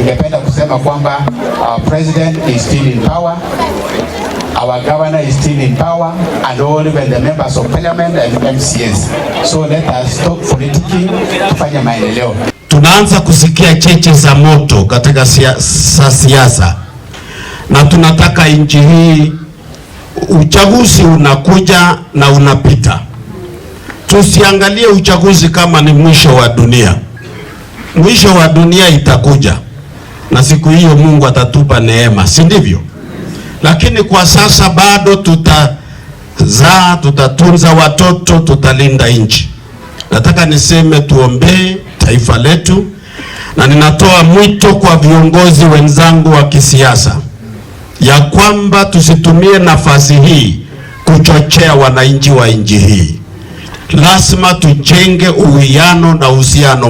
ningependa kusema kwamba our president is still in power, our governor is still in power, and all even the members of parliament and MCAs. So let us stop politicking, tufanye maendeleo. Tunaanza kusikia cheche za moto katika siasa, na tunataka nchi hii, uchaguzi unakuja na unapita. Tusiangalie uchaguzi kama ni mwisho wa dunia. Mwisho wa dunia itakuja, na siku hiyo Mungu atatupa neema, si ndivyo? Lakini kwa sasa bado tutazaa, tutatunza watoto, tutalinda nchi. Nataka niseme tuombee taifa letu, na ninatoa mwito kwa viongozi wenzangu wa kisiasa ya kwamba tusitumie nafasi hii kuchochea wananchi wa nchi hii. Lazima tujenge uwiano na uhusiano